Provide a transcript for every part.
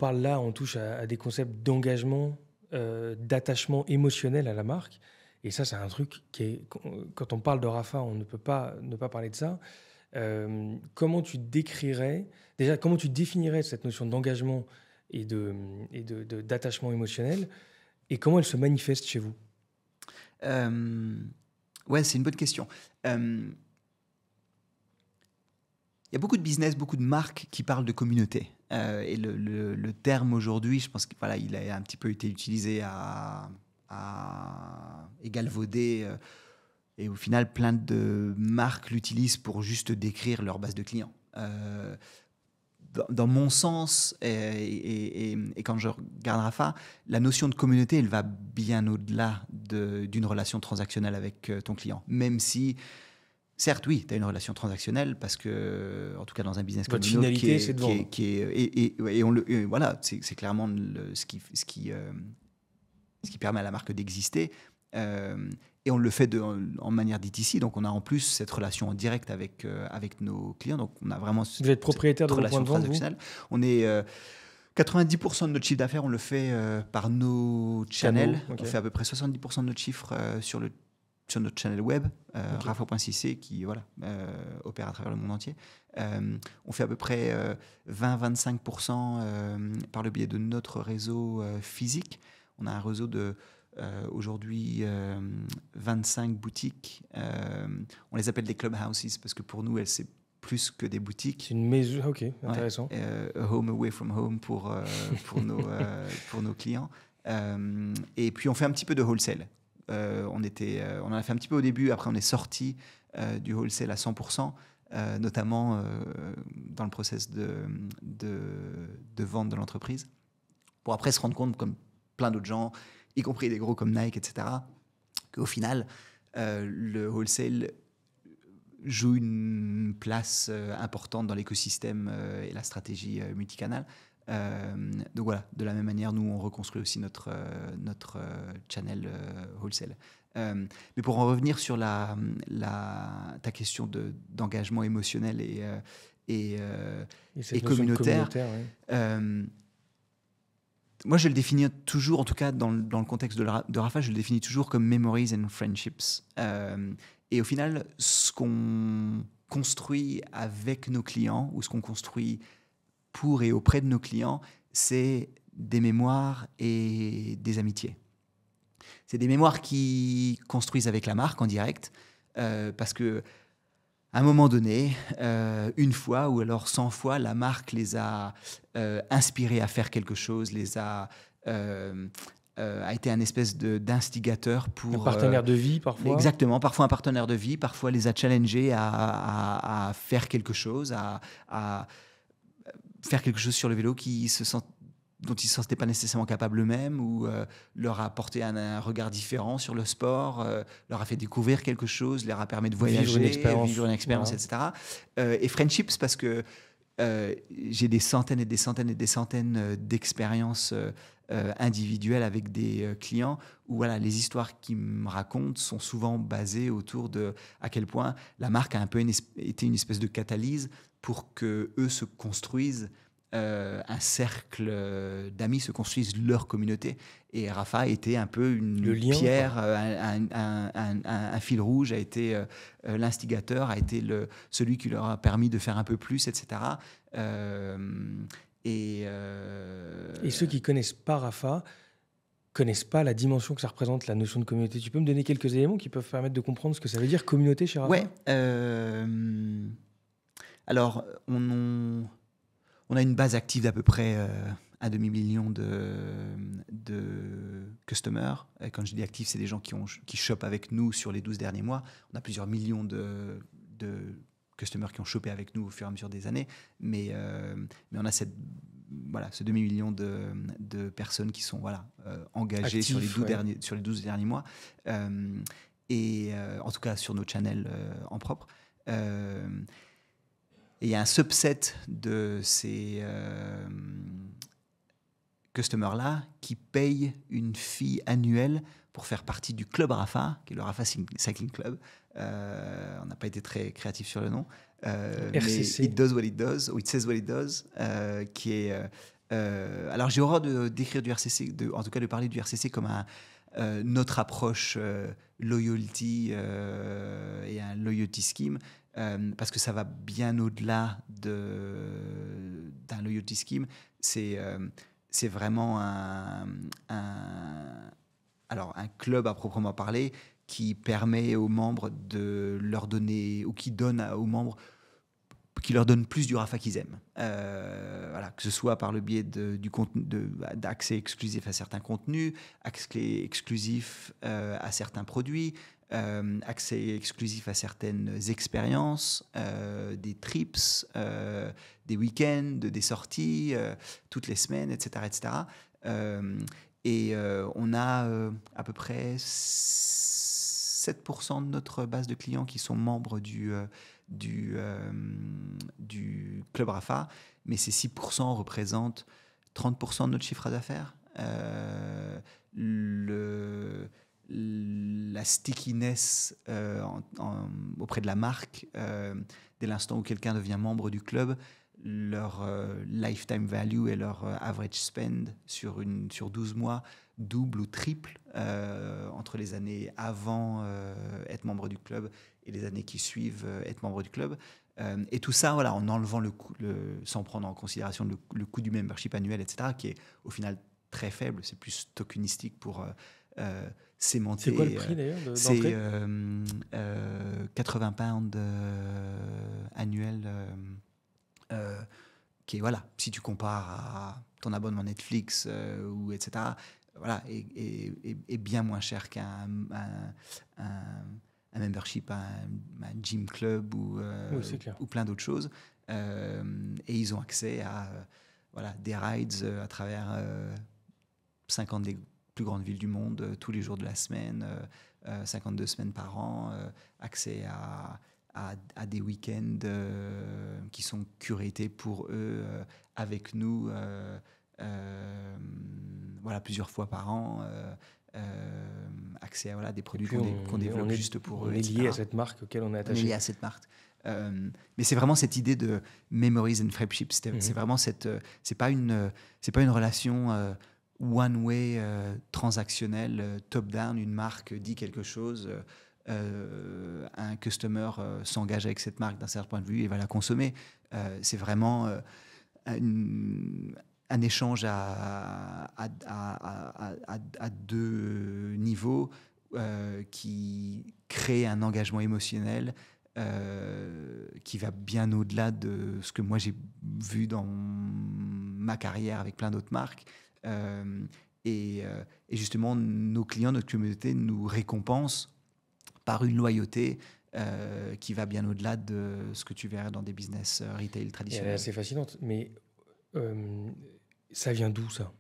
parle là, on touche à des concepts d'engagement, d'attachement émotionnel à la marque. Et ça, c'est un truc qui est... Quand on parle de Rapha, on ne peut pas ne pas parler de ça. Comment tu décrirais... Déjà, comment tu définirais cette notion d'engagement et d'attachement émotionnel, et comment elle se manifeste chez vous? Ouais, c'est une bonne question. Il y a beaucoup de business, beaucoup de marques qui parlent de communauté. Et le terme aujourd'hui, je pense qu'il voilà, il a un petit peu été utilisé et galvaudé. Et au final, plein de marques l'utilisent pour juste décrire leur base de clients. Dans mon sens, et quand je regarde Rapha, la notion de communauté, elle va bien au-delà d'une relation transactionnelle avec ton client. Même si, certes, oui, tu as une relation transactionnelle parce que, en tout cas dans un business comme Votre le nôtre, finalité, c'est de vendre. voilà, c'est clairement ce qui permet à la marque d'exister. Et on le fait en manière DTC, donc on a en plus cette relation en direct avec nos clients, donc on a vraiment Vous êtes propriétaire de vos points de vente, vous? On est 90% de notre chiffre d'affaires, on le fait par nos channels. Okay. On fait à peu près 70% de notre chiffre sur notre channel web, Okay. rapha.cc, qui opère à travers le monde entier. On fait à peu près 20-25% par le biais de notre réseau physique. On a un réseau de aujourd'hui 25 boutiques. On les appelle des clubhouses parce que pour nous, c'est plus que des boutiques. C'est une maison, ok, intéressant. A home away from home pour nos clients. Et puis on fait un petit peu de wholesale. On en a fait un petit peu au début, après on est sorti du wholesale à 100%, notamment dans le process de vente de l'entreprise, pour après se rendre compte, comme plein d'autres gens, y compris des gros comme Nike, etc., qu'au final, le wholesale joue une place importante dans l'écosystème et la stratégie multicanal. Donc voilà, de la même manière, nous, on reconstruit aussi notre channel wholesale. Mais pour en revenir sur ta question d'engagement émotionnel et communautaire, ouais. Moi, je le définis toujours, en tout cas dans le contexte de Rapha, je le définis toujours comme memories and friendships. Et au final, ce qu'on construit avec nos clients, ou ce qu'on construit pour et auprès de nos clients, c'est des mémoires et des amitiés. C'est des mémoires qui construisent avec la marque en direct, parce que à un moment donné, une fois ou alors 100 fois, la marque les a inspirés à faire quelque chose, a été un espèce d'instigateur pour... Un partenaire de vie, parfois. Exactement, parfois un partenaire de vie, parfois les a challengés à faire quelque chose, à faire quelque chose sur le vélo dont ils ne se sentaient pas nécessairement capables eux-mêmes, ou leur a apporté un regard différent sur le sport, leur a fait découvrir quelque chose, leur a permis de voyager, vivre une expérience, voilà. Etc. Et friendships, parce que j'ai des centaines et des centaines et des centaines d'expériences individuelles avec des clients où voilà, les histoires qu'ils me racontent sont souvent basées autour de à quel point la marque a un peu été une espèce de catalyse pour qu'eux se construisent un cercle d'amis, se construisent leur communauté. Et Rapha a été un peu une pierre, un fil rouge, a été l'instigateur, a été celui qui leur a permis de faire un peu plus, etc. Et ceux qui ne connaissent pas Rapha connaissent pas la dimension que ça représente, la notion de communauté. Tu peux me donner quelques éléments qui peuvent permettre de comprendre ce que ça veut dire, communauté chez Rapha? Ouais. Alors, on a une base active d'à peu près 1 demi-million de customers. Et quand je dis actifs, c'est des gens qui shoppent avec nous sur les 12 derniers mois. On a plusieurs millions de customers qui ont shoppé avec nous au fur et à mesure des années. Mais on a ce demi-million de personnes qui sont engagées actifs, sur les 12 derniers mois. Et en tout cas sur nos channels en propre. Et il y a un subset de ces customers-là qui payent une fee annuelle pour faire partie du club Rapha, qui est le Rapha Cycling Club. On n'a pas été très créatif sur le nom. RCC. Mais It Does What It Does, ou It Says What It Does, qui est Alors j'ai horreur d'écrire du RCC, en tout cas de parler du RCC comme notre approche loyalty et un loyalty scheme, parce que ça va bien au-delà d'un loyalty scheme. C'est vraiment alors un club à proprement parler qui permet aux membres de leur donner, ou qui donne aux membres, qui leur donne plus du Rapha qu'ils aiment. Voilà, que ce soit par le biais d'accès exclusif à certains contenus, accès exclusif à certains produits, accès exclusif à certaines expériences, des trips, des week-ends, des sorties, toutes les semaines, etc. etc. On a à peu près 7% de notre base de clients qui sont membres du Club Rapha, mais ces 6% représentent 30% de notre chiffre d'affaires. La stickiness auprès de la marque, dès l'instant où quelqu'un devient membre du club, leur lifetime value et leur average spend sur 12 mois double ou triple entre les années avant être membre du club et les années qui suivent être membre du club. Et tout ça, voilà, en enlevant sans prendre en considération le coût du membership annuel, etc., qui est au final très faible. C'est plus tokenistique pour sémenter. C'est quoi le prix d'ailleurs d'entrée ? C'est 80 pounds annuel. Qui est, voilà, si tu compares à ton abonnement Netflix ou etc., voilà, est bien moins cher qu'un membership à un gym club ou plein d'autres choses. Et ils ont accès à voilà, des rides à travers 50 des plus grandes villes du monde, tous les jours de la semaine, 52 semaines par an, accès à des week-ends qui sont curatés pour eux, avec nous, voilà, plusieurs fois par an, accès à des produits qu'on développe juste pour eux. On est lié à cette marque auquel on est attaché. On est lié à cette marque. Mais c'est vraiment cette idée de memories and friendship. C'est vraiment c'est pas une relation one-way transactionnelle, top-down. Une marque dit quelque chose, un customer s'engage avec cette marque d'un certain point de vue et va la consommer. C'est vraiment un échange à deux niveaux qui crée un engagement émotionnel qui va bien au-delà de ce que moi j'ai vu dans ma carrière avec plein d'autres marques. Et justement, nos clients, notre communauté nous récompense par une loyauté qui va bien au-delà de ce que tu verrais dans des business retail traditionnels. Elle est assez fascinante, mais ça vient d'où ça ?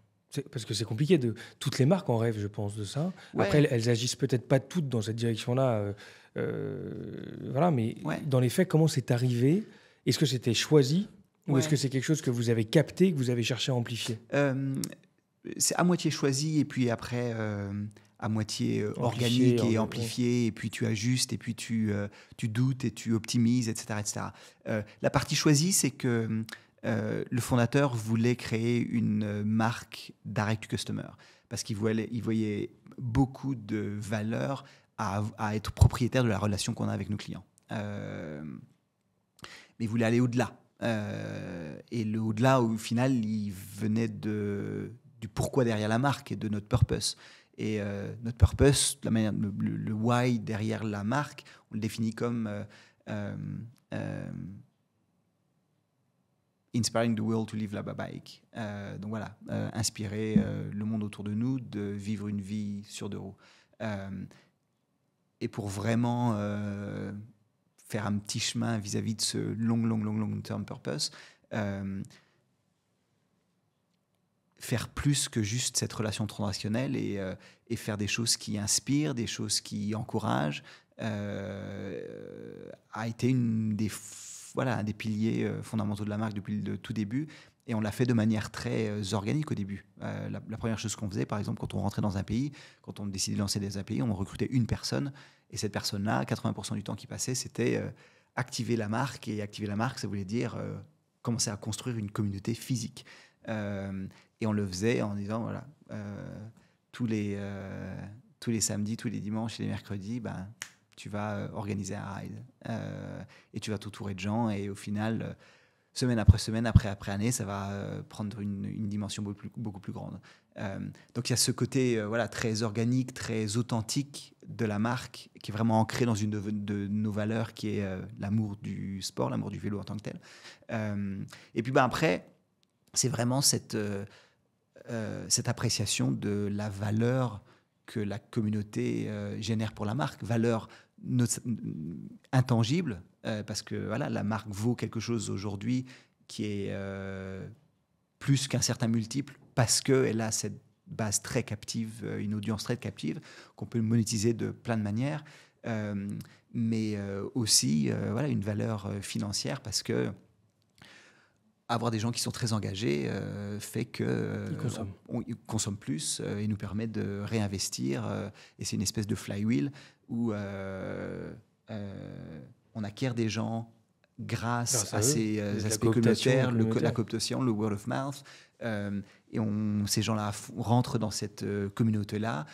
Parce que c'est compliqué. Toutes les marques en rêvent, je pense, de ça. Ouais. Après, elles agissent peut-être pas toutes dans cette direction-là. Voilà, mais dans les faits, comment c'est arrivé ? Est-ce que c'était choisi ou est-ce que c'est quelque chose que vous avez capté, que vous avez cherché à amplifier ? C'est à moitié choisi et puis après à moitié organique et amplifié, et puis tu ajustes et puis tu doutes et tu optimises, etc. etc. La partie choisie, c'est que le fondateur voulait créer une marque direct to customer parce qu'il voyait beaucoup de valeur à être propriétaire de la relation qu'on a avec nos clients. Mais il voulait aller au-delà. Et le au-delà, au final, il venait du pourquoi derrière la marque et de notre purpose. Et notre purpose, le why derrière la marque, on le définit comme inspiring the world to live la bike. Donc voilà, inspirer le monde autour de nous de vivre une vie sur 2 roues. Et pour vraiment faire un petit chemin vis-à-vis de ce long term purpose, faire plus que juste cette relation transactionnelle et faire des choses qui inspirent, des choses qui encouragent, a été un des piliers fondamentaux de la marque depuis le tout début. Et on l'a fait de manière très organique au début. La première chose qu'on faisait, par exemple, quand on rentrait dans un pays, quand on décidait de lancer dans un pays, on recrutait une personne. Et cette personne-là, 80% du temps qui passait, c'était activer la marque. Et activer la marque, ça voulait dire commencer à construire une communauté physique. Et on le faisait en disant, voilà, tous les samedis, tous les dimanches et les mercredis, ben, tu vas organiser un ride. Et tu vas t'entourer de gens. Et au final, semaine après semaine, après année, ça va prendre une dimension beaucoup plus grande. Donc il y a ce côté voilà, très organique, très authentique de la marque, qui est vraiment ancré dans une de nos valeurs, qui est l'amour du sport, l'amour du vélo en tant que tel. Et puis ben, après, c'est vraiment cette appréciation de la valeur que la communauté génère pour la marque, valeur intangible, parce que voilà, la marque vaut quelque chose aujourd'hui qui est plus qu'un certain multiple, parce qu'elle a cette base très captive, une audience très captive, qu'on peut monétiser de plein de manières, mais aussi voilà, une valeur financière, parce que avoir des gens qui sont très engagés fait qu'ils consomment plus et nous permet de réinvestir. Et c'est une espèce de flywheel où on acquiert des gens grâce à ces aspects communautaires, la cooptation, le word of mouth. Et ces gens-là rentrent dans cette communauté-là,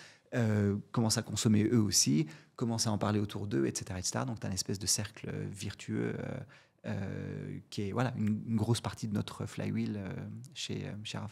commencent à consommer eux aussi, commencent à en parler autour d'eux, etc. etc. Donc, tu as une espèce de cercle virtueux qui est voilà, une grosse partie de notre flywheel chez RAF.